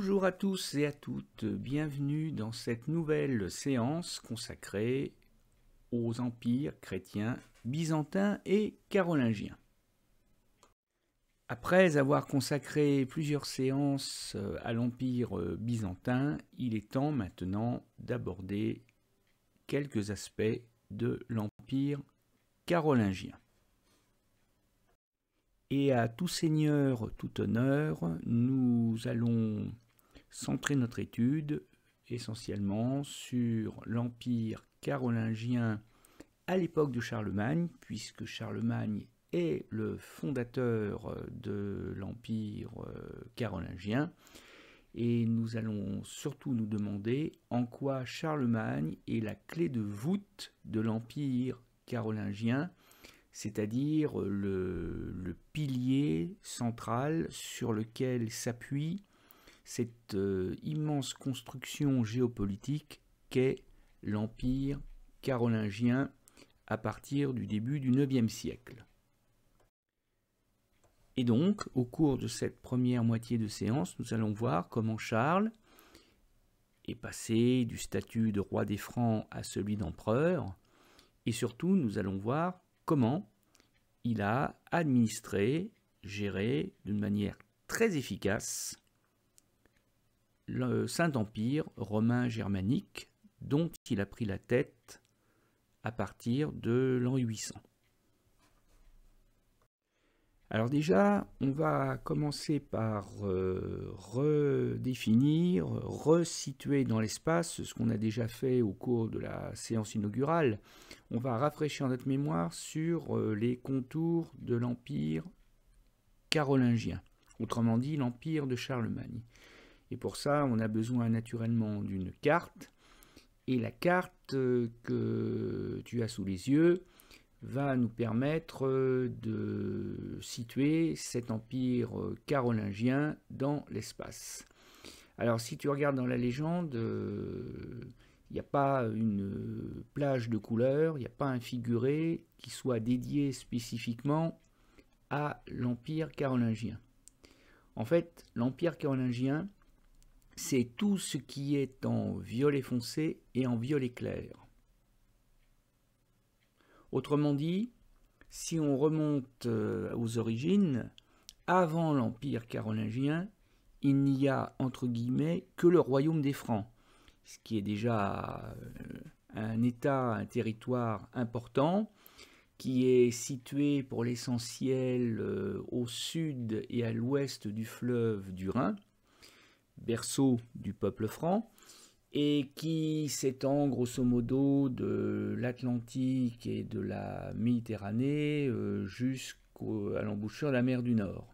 Bonjour à tous et à toutes, bienvenue dans cette nouvelle séance consacrée aux empires chrétiens byzantins et carolingiens. Après avoir consacré plusieurs séances à l'empire byzantin, il est temps maintenant d'aborder quelques aspects de l'empire carolingien. Et à tout seigneur, tout honneur, nous allons centrer notre étude essentiellement sur l'empire carolingien à l'époque de Charlemagne, puisque Charlemagne est le fondateur de l'empire carolingien. Et nous allons surtout nous demander en quoi Charlemagne est la clé de voûte de l'empire carolingien, c'est-à-dire le pilier central sur lequel s'appuie cette immense construction géopolitique qu'est l'empire carolingien à partir du début du IXe siècle. Et donc, au cours de cette première moitié de séance, nous allons voir comment Charles est passé du statut de roi des Francs à celui d'empereur, et surtout nous allons voir comment il a administré, géré d'une manière très efficace le Saint-Empire romain germanique dont il a pris la tête à partir de l'an 800. Alors déjà, on va commencer par redéfinir, resituer dans l'espace ce qu'on a déjà fait au cours de la séance inaugurale. On va rafraîchir notre mémoire sur les contours de l'empire carolingien, autrement dit l'empire de Charlemagne. Et pour ça, on a besoin naturellement d'une carte. Et la carte que tu as sous les yeux va nous permettre de situer cet empire carolingien dans l'espace. Alors si tu regardes dans la légende, il n'y a pas une plage de couleurs, il n'y a pas un figuré qui soit dédié spécifiquement à l'empire carolingien. En fait, l'empire carolingien, c'est tout ce qui est en violet foncé et en violet clair. Autrement dit, si on remonte aux origines, avant l'empire carolingien, il n'y a entre guillemets que le royaume des Francs, ce qui est déjà un état, un territoire important, qui est situé pour l'essentiel au sud et à l'ouest du fleuve du Rhin, berceau du peuple franc, et qui s'étend grosso modo de l'Atlantique et de la Méditerranée jusqu'à l'embouchure de la mer du Nord.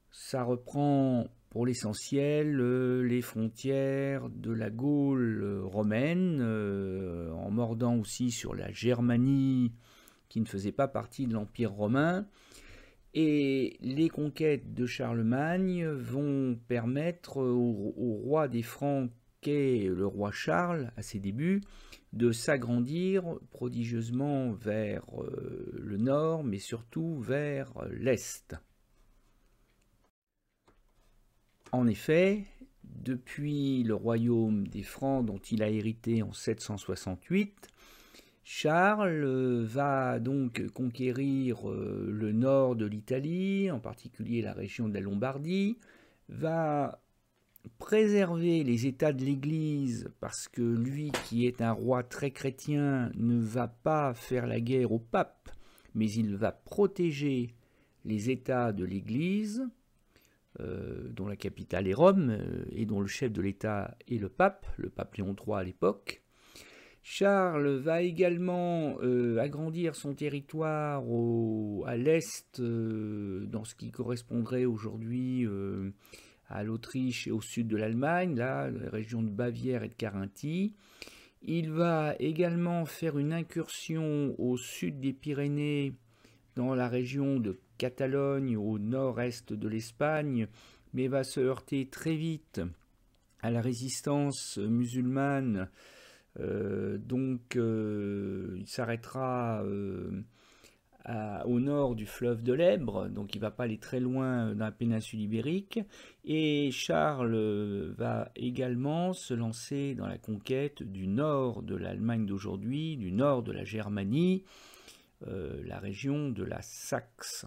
Ça reprend pour l'essentiel les frontières de la Gaule romaine, en mordant aussi sur la Germanie qui ne faisait pas partie de l'Empire romain. Et les conquêtes de Charlemagne vont permettre au roi des Francs, qu'est le roi Charles à ses débuts, de s'agrandir prodigieusement vers le nord, mais surtout vers l'est. En effet, depuis le royaume des Francs dont il a hérité en 768, Charles va donc conquérir le nord de l'Italie, en particulier la région de la Lombardie, va préserver les états de l'Église parce que lui, qui est un roi très chrétien, ne va pas faire la guerre au pape, mais il va protéger les états de l'Église, dont la capitale est Rome et dont le chef de l'État est le pape Léon III à l'époque. Charles va également agrandir son territoire à l'est, dans ce qui correspondrait aujourd'hui à l'Autriche et au sud de l'Allemagne, là, la région de Bavière et de Carinthie. Il va également faire une incursion au sud des Pyrénées, dans la région de Catalogne, au nord-est de l'Espagne, mais va se heurter très vite à la résistance musulmane. Il s'arrêtera au nord du fleuve de l'Èbre, donc il ne va pas aller très loin dans la péninsule ibérique, et Charles va également se lancer dans la conquête du nord de l'Allemagne d'aujourd'hui, du nord de la Germanie, la région de la Saxe.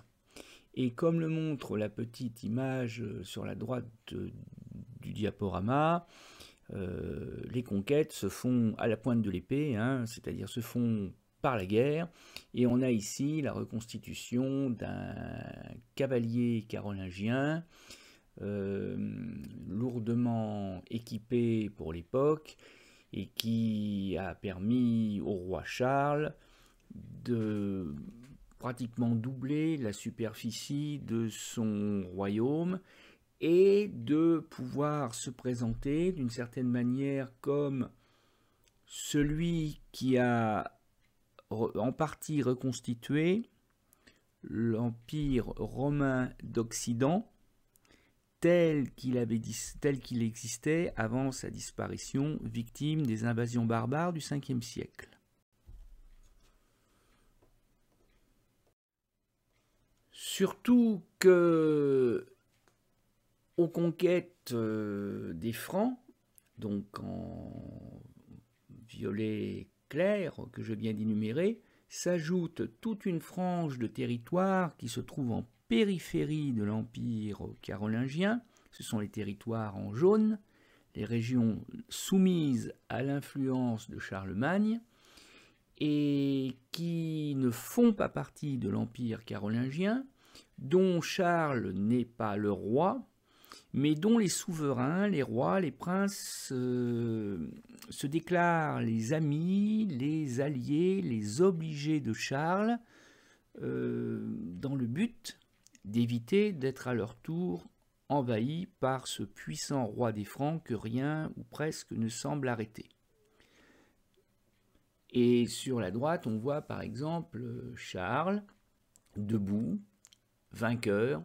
Et comme le montre la petite image sur la droite du diaporama, les conquêtes se font à la pointe de l'épée, hein, c'est-à-dire se font par la guerre, et on a ici la reconstitution d'un cavalier carolingien lourdement équipé pour l'époque et qui a permis au roi Charles de pratiquement doubler la superficie de son royaume et de pouvoir se présenter d'une certaine manière comme celui qui a en partie reconstitué l'Empire romain d'Occident tel qu'il existait avant sa disparition, victime des invasions barbares du 5e siècle. Surtout que aux conquêtes des Francs, donc en violet clair que je viens d'énumérer, s'ajoute toute une frange de territoire qui se trouve en périphérie de l'Empire carolingien. Ce sont les territoires en jaune, les régions soumises à l'influence de Charlemagne et qui ne font pas partie de l'Empire carolingien, dont Charles n'est pas le roi, mais dont les souverains, les rois, les princes se déclarent les amis, les alliés, les obligés de Charles, dans le but d'éviter d'être à leur tour envahis par ce puissant roi des Francs que rien ou presque ne semble arrêter. Et sur la droite, on voit par exemple Charles, debout, vainqueur,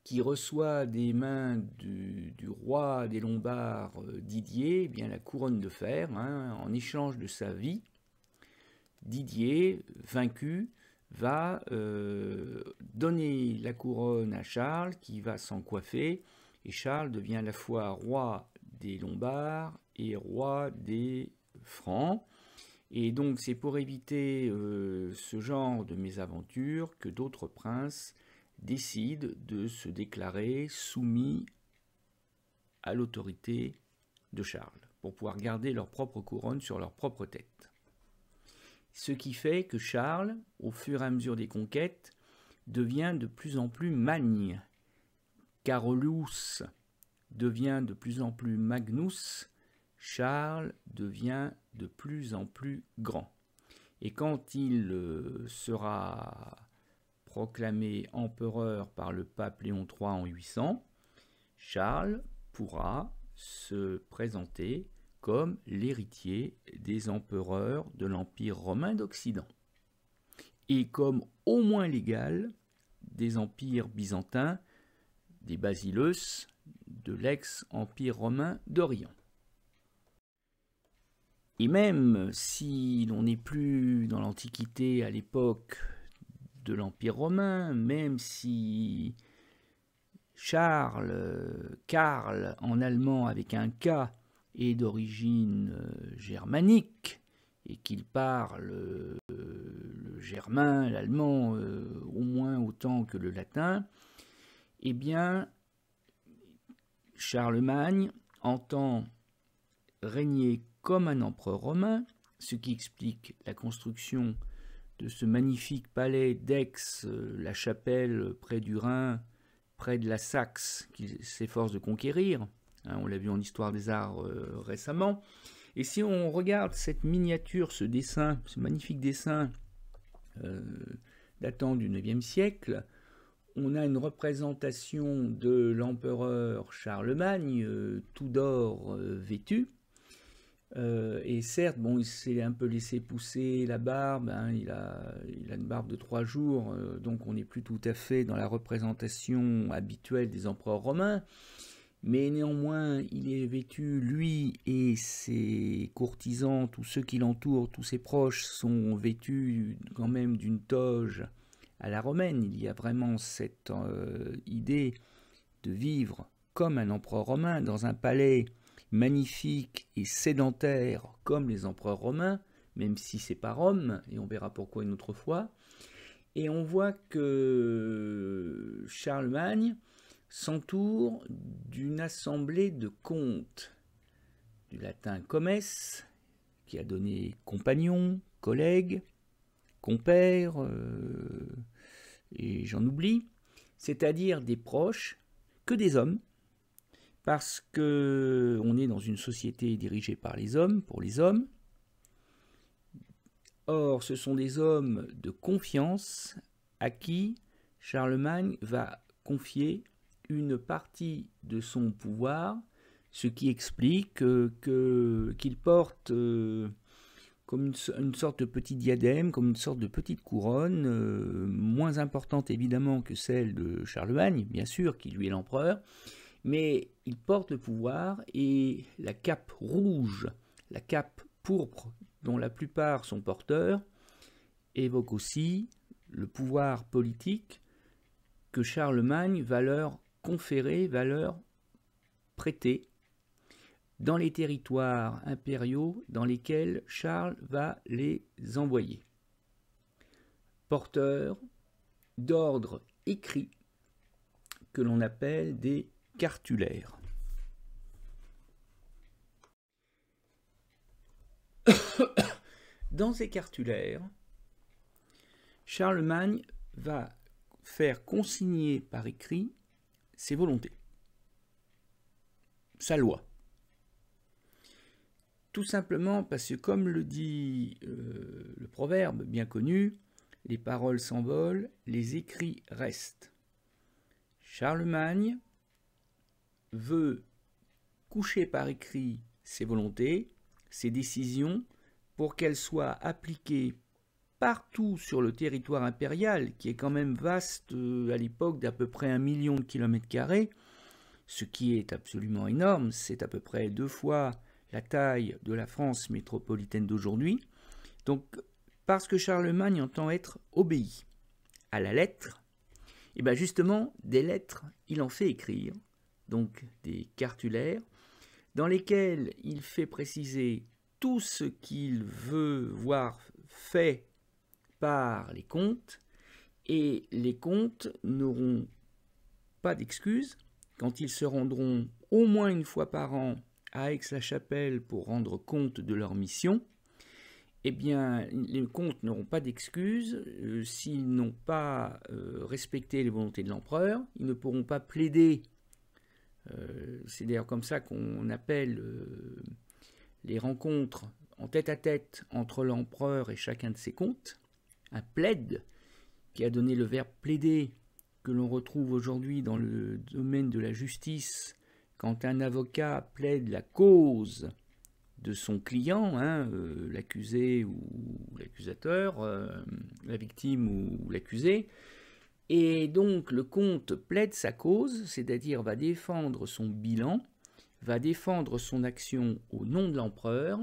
qui reçoit des mains du roi des Lombards Didier eh bien, la couronne de fer, hein, en échange de sa vie. Didier, vaincu, va donner la couronne à Charles, qui va s'en coiffer, et Charles devient à la fois roi des Lombards et roi des Francs. Et donc c'est pour éviter ce genre de mésaventures que d'autres princes décident de se déclarer soumis à l'autorité de Charles, pour pouvoir garder leur propre couronne sur leur propre tête. Ce qui fait que Charles, au fur et à mesure des conquêtes, devient de plus en plus magne. Carolus devient de plus en plus Magnus, Charles devient de plus en plus grand. Et quand il sera proclamé empereur par le pape Léon III en 800, Charles pourra se présenter comme l'héritier des empereurs de l'Empire romain d'Occident, et comme au moins l'égal des empires byzantins, des basileus, de l'ex-empire romain d'Orient. Et même si l'on n'est plus dans l'Antiquité à l'époque de l'Empire romain, même si Karl en allemand avec un K est d'origine germanique et qu'il parle le germain, l'allemand au moins autant que le latin, eh bien Charlemagne entend régner comme un empereur romain, ce qui explique la construction de ce magnifique palais d'Aix-la-Chapelle près du Rhin, près de la Saxe qu'il s'efforce de conquérir. On l'a vu en Histoire des Arts récemment. Et si on regarde cette miniature, ce dessin, ce magnifique dessin datant du IXe siècle, on a une représentation de l'empereur Charlemagne, tout d'or vêtu. Et certes, bon, il s'est un peu laissé pousser la barbe, hein, il a une barbe de 3 jours, donc on n'est plus tout à fait dans la représentation habituelle des empereurs romains, mais néanmoins, il est vêtu, lui et ses courtisans, tous ceux qui l'entourent, tous ses proches, sont vêtus quand même d'une toge à la romaine. Il y a vraiment cette idée de vivre comme un empereur romain dans un palais magnifique et sédentaire comme les empereurs romains, même si c'est pas Rome, et on verra pourquoi une autre fois. Et on voit que Charlemagne s'entoure d'une assemblée de comtes, du latin comes, qui a donné compagnon, collègue, compère, et j'en oublie, c'est-à-dire des proches, que des hommes, parce qu'on est dans une société dirigée par les hommes, pour les hommes. Or, ce sont des hommes de confiance à qui Charlemagne va confier une partie de son pouvoir, ce qui explique qu'il porte comme une sorte de petit diadème, comme une sorte de petite couronne, moins importante évidemment que celle de Charlemagne, bien sûr, qui lui est l'empereur, mais il porte le pouvoir et la cape rouge, la cape pourpre dont la plupart sont porteurs, évoque aussi le pouvoir politique que Charlemagne va leur conférer, va leur prêter dans les territoires impériaux dans lesquels Charles va les envoyer. Porteurs d'ordres écrits que l'on appelle des cartulaires. Dans ces cartulaires, Charlemagne va faire consigner par écrit ses volontés, sa loi. Tout simplement parce que, comme le dit le proverbe bien connu, les paroles s'envolent, les écrits restent. Charlemagne veut coucher par écrit ses volontés, ses décisions, pour qu'elles soient appliquées partout sur le territoire impérial, qui est quand même vaste à l'époque d'à peu près 1 million de kilomètres carrés, ce qui est absolument énorme, c'est à peu près 2 fois la taille de la France métropolitaine d'aujourd'hui. Donc, parce que Charlemagne entend être obéi à la lettre, et bien justement, des lettres, il en fait écrire, donc des cartulaires, dans lesquels il fait préciser tout ce qu'il veut voir fait par les comtes, et les comtes n'auront pas d'excuses quand ils se rendront au moins une fois par an à Aix-la-Chapelle pour rendre compte de leur mission. Eh bien, les comtes n'auront pas d'excuses s'ils n'ont pas respecté les volontés de l'empereur. Ils ne pourront pas plaider. C'est d'ailleurs comme ça qu'on appelle les rencontres en tête-à-tête entre l'empereur et chacun de ses comtes. Un plaide, qui a donné le verbe plaider, que l'on retrouve aujourd'hui dans le domaine de la justice, quand un avocat plaide la cause de son client, l'accusé ou l'accusateur, la victime ou l'accusé, et donc le comte plaide sa cause, c'est-à-dire va défendre son bilan, va défendre son action au nom de l'empereur,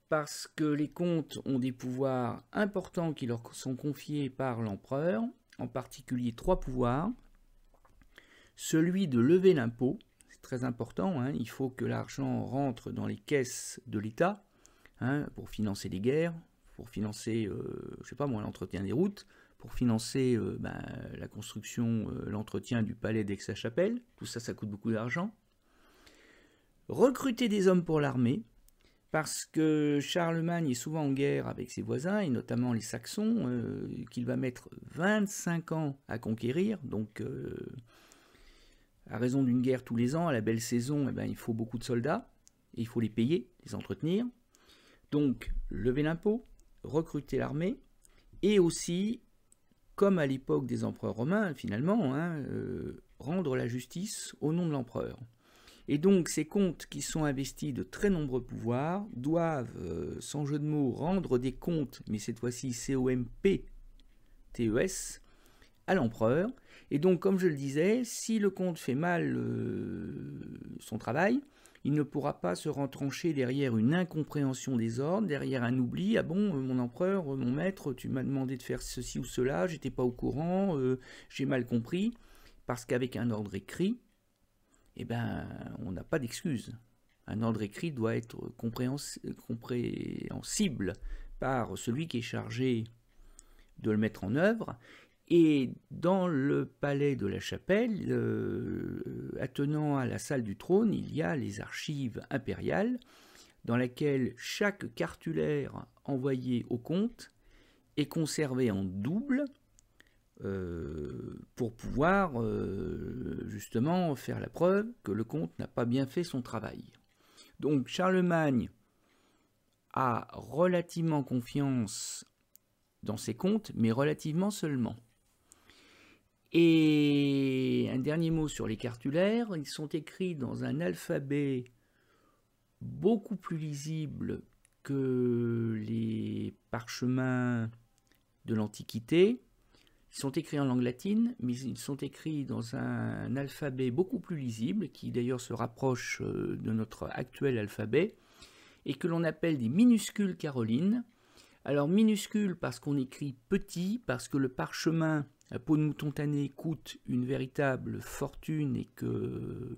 parce que les comtes ont des pouvoirs importants qui leur sont confiés par l'empereur, en particulier 3 pouvoirs. Celui de lever l'impôt, c'est très important, il faut que l'argent rentre dans les caisses de l'État, pour financer les guerres, pour financer, je sais pas moi, l'entretien des routes, pour financer la construction, l'entretien du palais d'Aix-la-Chapelle, tout ça, ça coûte beaucoup d'argent. Recruter des hommes pour l'armée, parce que Charlemagne est souvent en guerre avec ses voisins, et notamment les Saxons, qu'il va mettre 25 ans à conquérir, donc à raison d'une guerre tous les ans, à la belle saison, il faut beaucoup de soldats, et il faut les payer, les entretenir. Donc, lever l'impôt, recruter l'armée, et aussi, comme à l'époque des empereurs romains, finalement, rendre la justice au nom de l'empereur. Et donc, ces comtes qui sont investis de très nombreux pouvoirs doivent, sans jeu de mots, rendre des comptes, mais cette fois-ci C-O-M-P-T-E-S, à l'empereur. Et donc, comme je le disais, si le comte fait mal son travail, il ne pourra pas se retrancher derrière une incompréhension des ordres, derrière un oubli. Ah bon, mon empereur, mon maître, tu m'as demandé de faire ceci ou cela, j'étais pas au courant, j'ai mal compris. Parce qu'avec un ordre écrit, eh ben, on n'a pas d'excuse. Un ordre écrit doit être compréhensible par celui qui est chargé de le mettre en œuvre. Et dans le palais de la Chapelle, attenant à la salle du trône, il y a les archives impériales, dans laquelle chaque cartulaire envoyé au comte est conservé en double, pour pouvoir justement faire la preuve que le comte n'a pas bien fait son travail. Donc Charlemagne a relativement confiance dans ses comptes, mais relativement seulement. Et un dernier mot sur les cartulaires, ils sont écrits dans un alphabet beaucoup plus lisible que les parchemins de l'Antiquité. Ils sont écrits en langue latine, mais ils sont écrits dans un alphabet beaucoup plus lisible, qui d'ailleurs se rapproche de notre actuel alphabet, et que l'on appelle des minuscules carolines. Alors minuscules parce qu'on écrit petit, parce que le parchemin à peau de mouton tanné coûte une véritable fortune et que,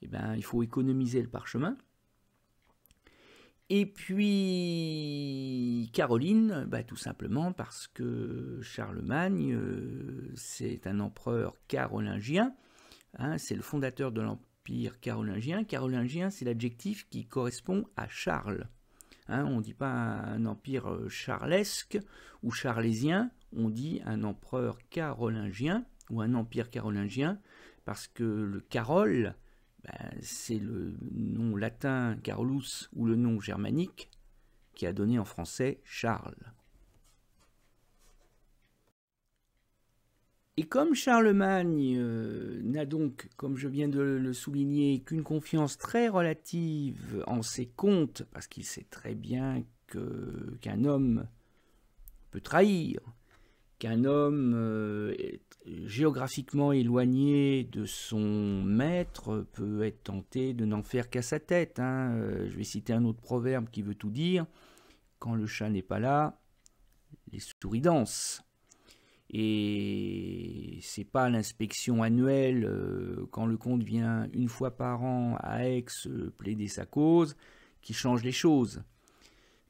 il faut économiser le parchemin. Et puis Caroline, tout simplement parce que Charlemagne, c'est un empereur carolingien, hein, c'est le fondateur de l'empire carolingien. Carolingien, c'est l'adjectif qui correspond à Charles. Hein, on ne dit pas un empire charlesque ou charlésien, on dit un empereur carolingien ou un empire carolingien, parce que le Carol, c'est le nom latin Carolus ou le nom germanique qui a donné en français Charles. Et comme Charlemagne n'a donc, comme je viens de le souligner, qu'une confiance très relative en ses comptes, parce qu'il sait très bien qu'un homme peut trahir, qu'un homme géographiquement éloigné de son maître peut être tenté de n'en faire qu'à sa tête. Hein. Je vais citer un autre proverbe qui veut tout dire. Quand le chat n'est pas là, les souris dansent. Et c'est pas l'inspection annuelle quand le comte vient une fois par an à Aix plaider sa cause qui change les choses.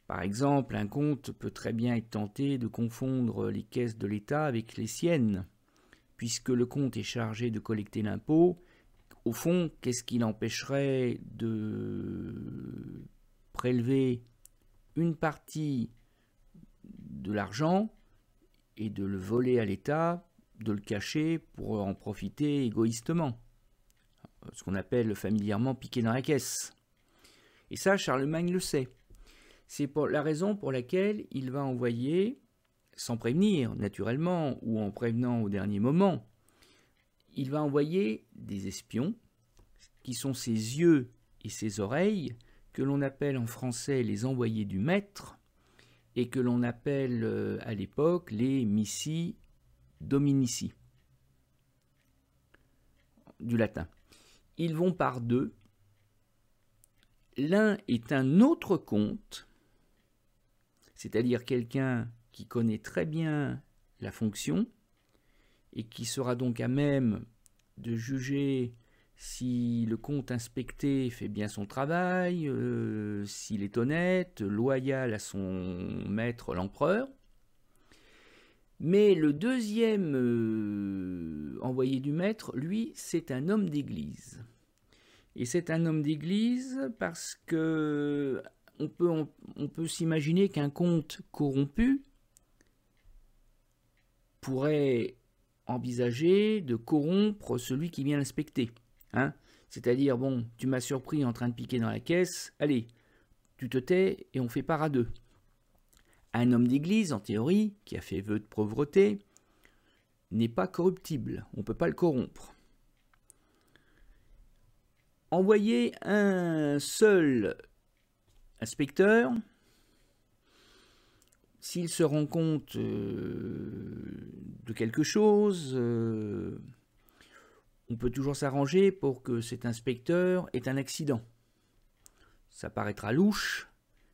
Par exemple, un comte peut très bien être tenté de confondre les caisses de l'État avec les siennes. Puisque le comte est chargé de collecter l'impôt, au fond, qu'est-ce qui l'empêcherait de prélever une partie de l'argent et de le voler à l'État, de le cacher pour en profiter égoïstement. Ce qu'on appelle familièrement piquer dans la caisse. Et ça, Charlemagne le sait. C'est la raison pour laquelle il va envoyer, sans prévenir naturellement, ou en prévenant au dernier moment, il va envoyer des espions, qui sont ses yeux et ses oreilles, que l'on appelle en français les envoyés du maître, et que l'on appelle à l'époque les missi dominici, du latin. Ils vont par deux. L'un est un autre comte, c'est-à-dire quelqu'un qui connaît très bien la fonction et qui sera donc à même de juger si le comte inspecté fait bien son travail, s'il est honnête, loyal à son maître l'empereur. Mais le deuxième envoyé du maître, lui, c'est un homme d'église. Et c'est un homme d'église parce que on peut s'imaginer qu'un comte corrompu pourrait envisager de corrompre celui qui vient l'inspecter. Hein, c'est-à-dire, bon, tu m'as surpris en train de piquer dans la caisse, allez, tu te tais et on fait part à deux. Un homme d'église, en théorie, qui a fait vœu de pauvreté, n'est pas corruptible, on ne peut pas le corrompre. Envoyer un seul inspecteur, s'il se rend compte de quelque chose, on peut toujours s'arranger pour que cet inspecteur ait un accident. Ça paraîtra louche,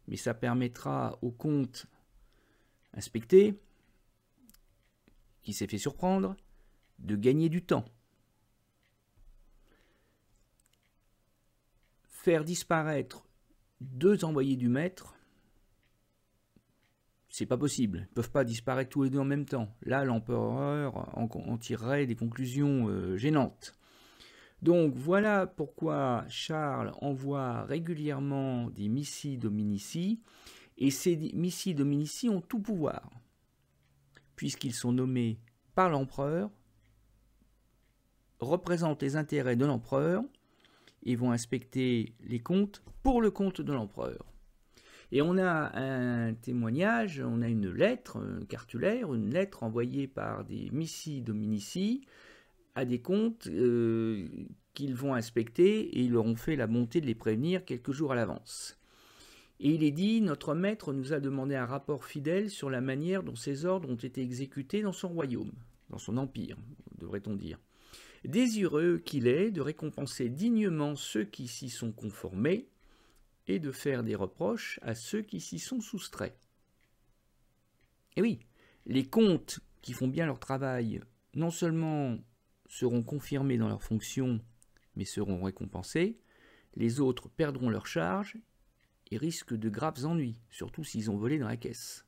mais ça permettra au compte inspecté, qui s'est fait surprendre, de gagner du temps. Faire disparaître 2 envoyés du maître, c'est pas possible. Ils ne peuvent pas disparaître tous les 2 en même temps. Là, l'empereur en tirerait des conclusions gênantes. Donc voilà pourquoi Charles envoie régulièrement des missi dominici, et ces missi dominici ont tout pouvoir, puisqu'ils sont nommés par l'empereur, représentent les intérêts de l'empereur, et vont inspecter les comptes pour le compte de l'empereur. Et on a un témoignage, on a une lettre cartulaire, une lettre envoyée par des missi dominici à des comptes qu'ils vont inspecter, et ils leur ont fait la bonté de les prévenir quelques jours à l'avance. Et il est dit, notre maître nous a demandé un rapport fidèle sur la manière dont ses ordres ont été exécutés dans son royaume, dans son empire, devrait-on dire. Désireux qu'il est de récompenser dignement ceux qui s'y sont conformés et de faire des reproches à ceux qui s'y sont soustraits. Et oui, les comtes qui font bien leur travail, non seulement seront confirmés dans leurs fonctions, mais seront récompensés, les autres perdront leur charge et risquent de graves ennuis, surtout s'ils ont volé dans la caisse.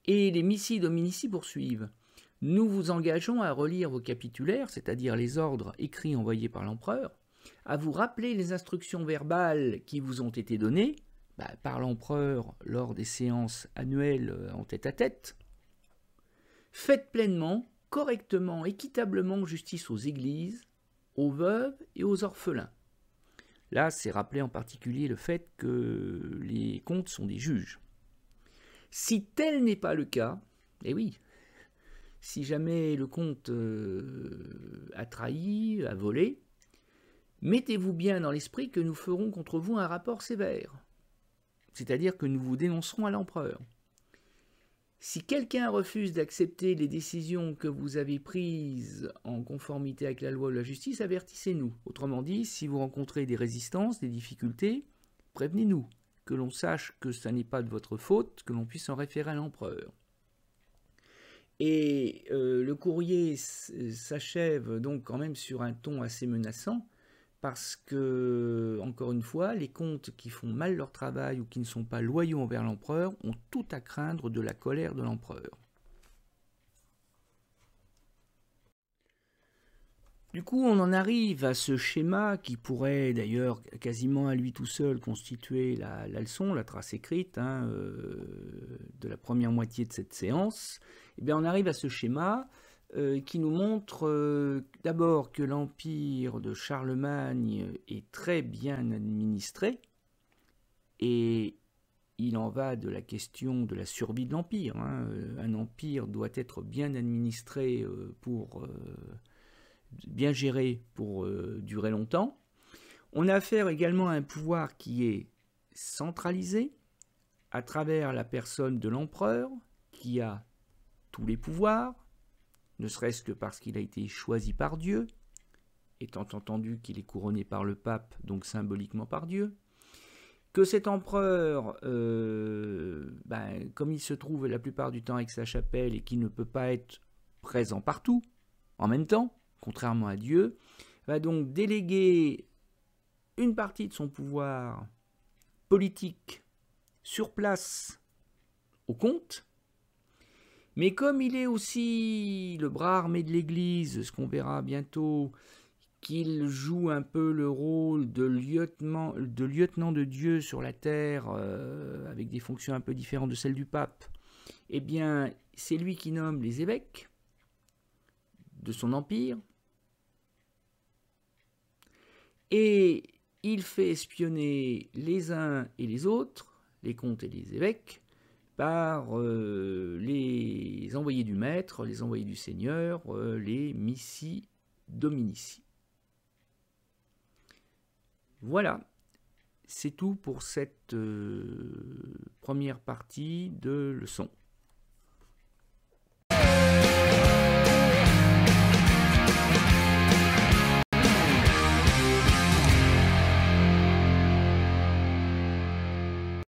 Et les missi dominici poursuivent. Nous vous engageons à relire vos capitulaires, c'est-à-dire les ordres écrits envoyés par l'empereur, à vous rappeler les instructions verbales qui vous ont été données par l'empereur lors des séances annuelles en tête-à-tête. Faites pleinement, correctement, équitablement justice aux églises, aux veuves et aux orphelins. Là, c'est rappelé en particulier le fait que les comtes sont des juges. Si tel n'est pas le cas, eh oui, si jamais le comte a trahi, a volé, mettez-vous bien dans l'esprit que nous ferons contre vous un rapport sévère, c'est-à-dire que nous vous dénoncerons à l'empereur. Si quelqu'un refuse d'accepter les décisions que vous avez prises en conformité avec la loi ou la justice, avertissez-nous. Autrement dit, si vous rencontrez des résistances, des difficultés, prévenez-nous, que l'on sache que ça n'est pas de votre faute, que l'on puisse en référer à l'empereur. Et le courrier s'achève donc quand même sur un ton assez menaçant, parce que, encore une fois, les comtes qui font mal leur travail ou qui ne sont pas loyaux envers l'empereur ont tout à craindre de la colère de l'empereur. Du coup, on en arrive à ce schéma qui pourrait d'ailleurs quasiment à lui tout seul constituer la leçon, la trace écrite de la première moitié de cette séance. Et bien, on arrive à ce schéma qui nous montre d'abord que l'empire de Charlemagne est très bien administré, et il en va de la question de la survie de l'empire. Un empire doit être bien administré bien géré pour durer longtemps. On a affaire également à un pouvoir qui est centralisé à travers la personne de l'empereur, qui a tous les pouvoirs, ne serait-ce que parce qu'il a été choisi par Dieu, étant entendu qu'il est couronné par le pape, donc symboliquement par Dieu, que cet empereur, comme il se trouve la plupart du temps avec sa chapelle et qu'il ne peut pas être présent partout, en même temps, contrairement à Dieu, va donc déléguer une partie de son pouvoir politique sur place au comte. Mais comme il est aussi le bras armé de l'Église, ce qu'on verra bientôt, qu'il joue un peu le rôle de lieutenant de Dieu sur la terre, avec des fonctions un peu différentes de celles du pape, eh bien, c'est lui qui nomme les évêques de son empire, et il fait espionner les uns et les autres, les comtes et les évêques, par les envoyés du maître, les envoyés du seigneur, les missi dominici. Voilà, c'est tout pour cette première partie de leçon.